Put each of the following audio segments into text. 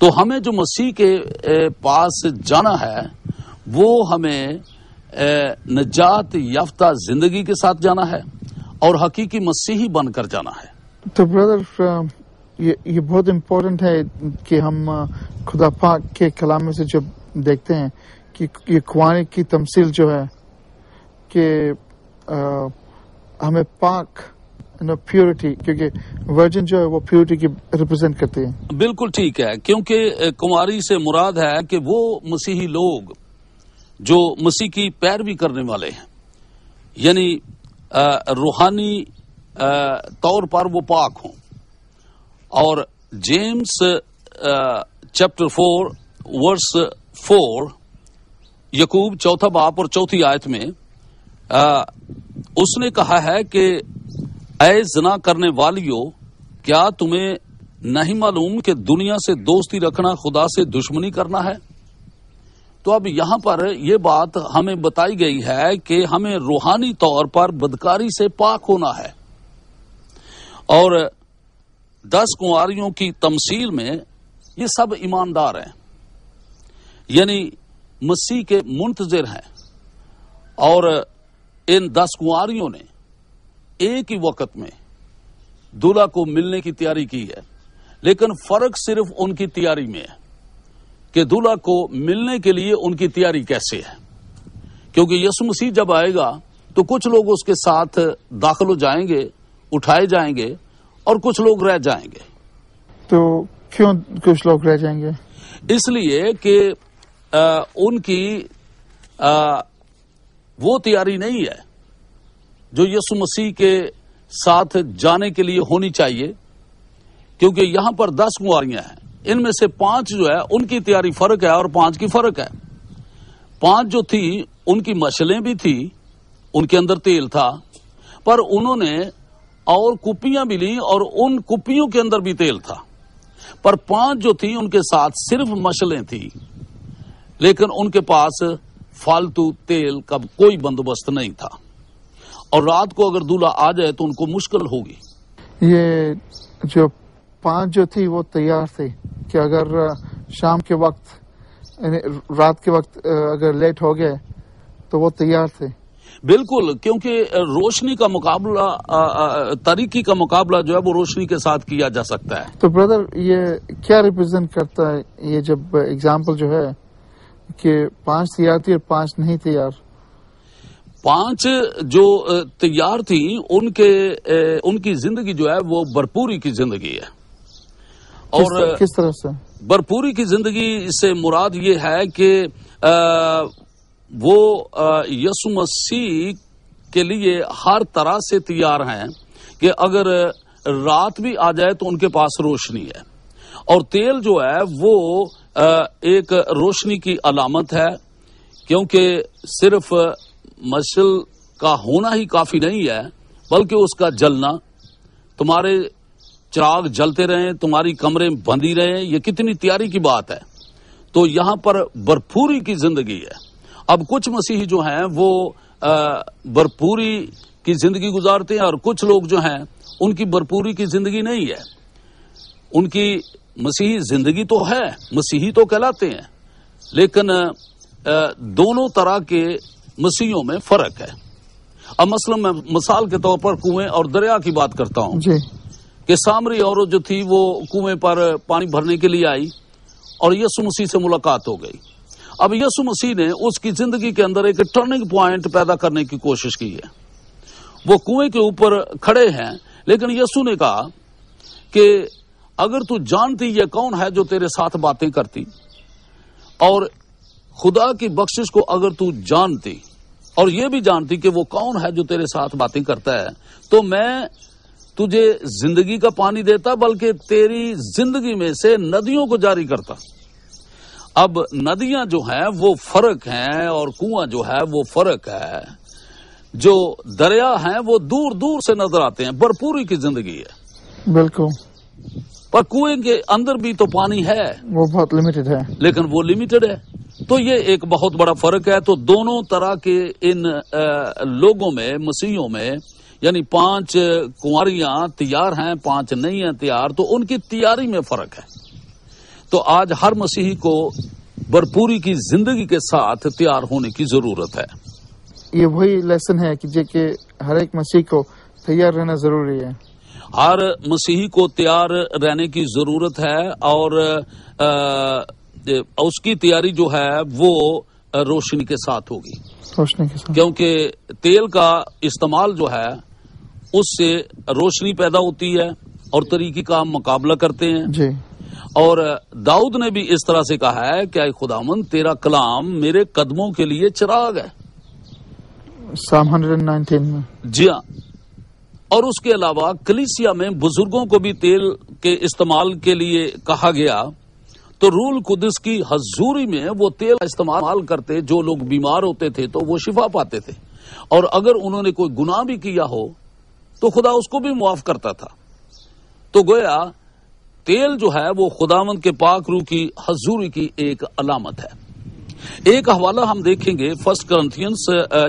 تو ہمیں جو مسیح کے پاس جانا ہے وہ ہمیں نجات یافتہ زندگی کے ساتھ جانا ہے اور حقیقی مسیحی بن کر جانا ہے. تو بردر یہ بہت امپورٹنٹ ہے کہ ہم خدا پاک کے کلام میں سے جب دیکھتے ہیں کہ یہ کنویں کی تمثیل جو ہے کہ ہمیں پاک پیورٹی، کیونکہ ورجن جو ہے وہ پیورٹی کی ریپرزینٹ کرتی ہے. بالکل ٹھیک ہے، کیونکہ کنواری سے مراد ہے کہ وہ مسیحی لوگ جو مسیح کی پیروی کرنے والے ہیں، یعنی روحانی طور پر وہ پاک ہوں. اور جیمس چیپٹر 4 ورس 4، یعقوب 4 باب اور 4 آیت میں اس نے کہا ہے کہ اے زنا کرنے والیو، کیا تمہیں نہیں معلوم کہ دنیا سے دوستی رکھنا خدا سے دشمنی کرنا ہے؟ تو اب یہاں پر یہ بات ہمیں بتائی گئی ہے کہ ہمیں روحانی طور پر بدکاری سے پاک ہونا ہے. اور 10 کنواریوں کی تمثیل میں یہ سب ایماندار ہیں، یعنی مسیح کے منتظر ہیں. اور ان 10 کنواریوں نے ایک ہی وقت میں دلہا کو ملنے کی تیاری کی ہے، لیکن فرق صرف ان کی تیاری میں ہے کہ دلہا کو ملنے کے لیے ان کی تیاری کیسے ہے. کیونکہ یسوع مسیح جب آئے گا تو کچھ لوگ اس کے ساتھ داخل ہو جائیں گے، اٹھائے جائیں گے، اور کچھ لوگ رہ جائیں گے. تو کیوں کچھ لوگ رہ جائیں گے؟ اس لیے کہ ان کی وہ تیاری نہیں ہے جو یسوع مسیح کے ساتھ جانے کے لیے ہونی چاہیے. کیونکہ یہاں پر 10 کنواریاں ہیں، ان میں سے 5 جو ہے ان کی تیاری فرق ہے اور 5 کی فرق ہے. 5 جو تھی ان کی مشلیں بھی تھی، ان کے اندر تیل تھا، پر انہوں نے اور کپیاں بھی لیں اور ان کپیوں کے اندر بھی تیل تھا. پر 5 جو تھی ان کے ساتھ صرف مشلیں تھی، لیکن ان کے پاس فالتو تیل کا کوئی بندوبست نہیں تھا. اور رات کو اگر دلہا آ جائے تو ان کو مشکل ہوگی. یہ جو 5 جو تھی وہ تیار تھی کہ اگر شام کے وقت یعنی رات کے وقت اگر لیٹ ہو گئے تو وہ تیار تھے. بالکل، کیونکہ روشنی کا مقابلہ، تاریکی کا مقابلہ جو ہے وہ روشنی کے ساتھ کیا جا سکتا ہے. تو بردر یہ کیا ریپرزینٹ کرتا ہے یہ جب ایگزامپل جو ہے کہ 5 تیار تھی اور 5 نہیں تیار؟ 5 جو تیار تھیں ان کی زندگی جو ہے وہ بھرپوری کی زندگی ہے. اور کس طرح سے بھرپوری کی زندگی سے مراد یہ ہے کہ وہ یسوع مسیح کے لیے ہر طرح سے تیار ہیں کہ اگر رات بھی آ جائے تو ان کے پاس روشنی ہے. اور تیل جو ہے وہ ایک روشنی کی علامت ہے، کیونکہ صرف مشل کا ہونا ہی کافی نہیں ہے بلکہ اس کا جلنا. تمہارے چراغ جلتے رہیں، تمہاری کمرے بندی رہیں، یہ کتنی تیاری کی بات ہے. تو یہاں پر بھرپوری کی زندگی ہے. اب کچھ مسیحی جو ہیں وہ بھرپوری کی زندگی گزارتے ہیں، اور کچھ لوگ جو ہیں ان کی بھرپوری کی زندگی نہیں ہے. ان کی مسیحی زندگی تو ہے، مسیحی تو کہلاتے ہیں، لیکن دونوں طرح کے مسیحیوں میں فرق ہے. اب مثلا میں مثال کے طور پر کنویں اور دریا کی بات کرتا ہوں جی. کہ سامری عورت جو تھی وہ کنویں پر پانی بھرنے کے لیے آئی اور یسوع مسیح سے ملاقات ہو گئی. اب یسوع مسیح نے اس کی زندگی کے اندر ایک ٹرننگ پوائنٹ پیدا کرنے کی کوشش کی ہے. وہ کنویں کے اوپر کھڑے ہیں، لیکن یسوع نے کہا کہ اگر تو جانتی یہ کون ہے جو تیرے ساتھ باتیں کرتی، اور خدا کی بخشش کو اگر تو جانتی اور یہ بھی جانتی کہ وہ کون ہے جو تیرے ساتھ باتیں کرتا ہے، تو میں تجھے زندگی کا پانی دیتا، بلکہ تیری زندگی میں سے ندیوں کو جاری کرتا. اب ندیاں جو ہیں وہ فرق ہیں اور کنواں جو ہے وہ فرق ہے. جو دریا ہیں وہ دور دور سے نظر آتے ہیں، بھرپوری کی زندگی ہے. بالکل. پر کنویں کے اندر بھی تو پانی ہے، وہ بہت لمیٹڈ ہے، لیکن وہ لمیٹڈ ہے. تو یہ ایک بہت بڑا فرق ہے. تو دونوں طرح کے ان لوگوں میں، مسیحیوں میں، یعنی 5 کنواریاں تیار ہیں، 5 نہیں ہیں تیار، تو ان کی تیاری میں فرق ہے. تو آج ہر مسیحی کو بھرپوری کی زندگی کے ساتھ تیار ہونے کی ضرورت ہے. یہ وہی لیسن ہے کہ ہر ایک مسیح کو تیار رہنا ضروری ہے. ہر مسیحی کو تیار رہنے کی ضرورت ہے، اور اس کی تیاری جو ہے وہ روشنی کے ساتھ ہوگی. روشنی کے ساتھ، کیونکہ تیل کا استعمال جو ہے اس سے روشنی پیدا ہوتی ہے اور طریقے کا ہم مقابلہ کرتے ہیں. جی. اور داؤد نے بھی اس طرح سے کہا ہے کہ اے خداوند تیرا کلام میرے قدموں کے لیے چراغ ہے. Psalm 119 میں. جی ہاں. اور اس کے علاوہ کلیسیا میں بزرگوں کو بھی تیل کے استعمال کے لیے کہا گیا، تو روح القدس کی حضوری میں وہ تیل استعمال کرتے. جو لوگ بیمار ہوتے تھے تو وہ شفا پاتے تھے، اور اگر انہوں نے کوئی گناہ بھی کیا ہو تو خدا اس کو بھی معاف کرتا تھا. تو گویا تیل جو ہے وہ خداوند کے پاک روح کی حضوری کی ایک علامت ہے. ایک حوالہ ہم دیکھیں گے 1 Corinthians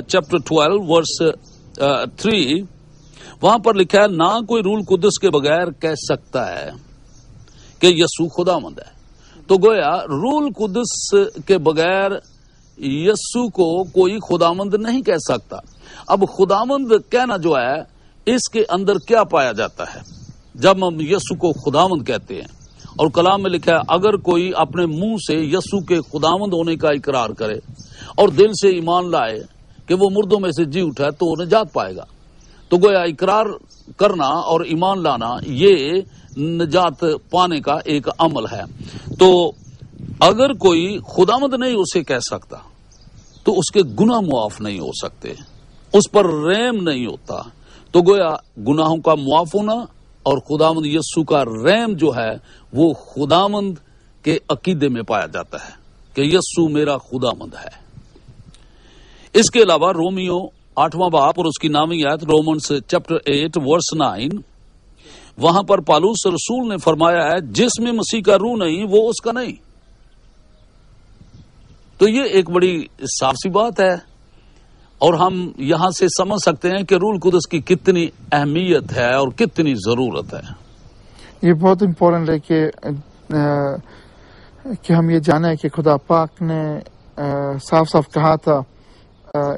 chapter 12 verse 3. وہاں پر لکھا ہے نہ کوئی روح القدس کے بغیر کہہ سکتا ہے کہ یسوع خداوند ہے. تو گویا روح القدس کے بغیر یسوع کو کوئی خداوند نہیں کہہ سکتا. اب خداوند کہنا جو ہے اس کے اندر کیا پایا جاتا ہے جب ہم یسوع کو خداوند کہتے ہیں؟ اور کلام میں لکھا ہے اگر کوئی اپنے منہ سے یسوع کے خداوند ہونے کا اقرار کرے اور دل سے ایمان لائے کہ وہ مردوں میں سے جی اٹھا ہے تو وہ نجات پائے گا. تو گویا اقرار کرنا اور ایمان لانا یہ نجات پانے کا ایک عمل ہے. تو اگر کوئی خداوند نہیں اسے کہہ سکتا تو اس کے گناہ معاف نہیں ہو سکتے، اس پر رحم نہیں ہوتا. تو گویا گناہوں کا معاف ہونا اور خداوند یسوع کا رحم جو ہے وہ خداوند کے عقیدے میں پایا جاتا ہے کہ یسوع میرا خداوند ہے. اس کے علاوہ رومیو 8واں باب اور اس کی نامی آیت رومنس چیپٹر 8 ورس 9، وہاں پر پالوس رسول نے فرمایا ہے جس میں مسیح کا روح نہیں وہ اس کا نہیں. تو یہ ایک بڑی صاف سی بات ہے، اور ہم یہاں سے سمجھ سکتے ہیں کہ روح القدس کی کتنی اہمیت ہے اور کتنی ضرورت ہے. یہ بہت امپورٹنٹ ہے کہ ہم یہ جانیں کہ خدا پاک نے صاف صاف کہا تھا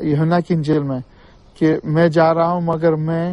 یوحنا کی انجیل میں کہ میں جا رہا ہوں مگر میں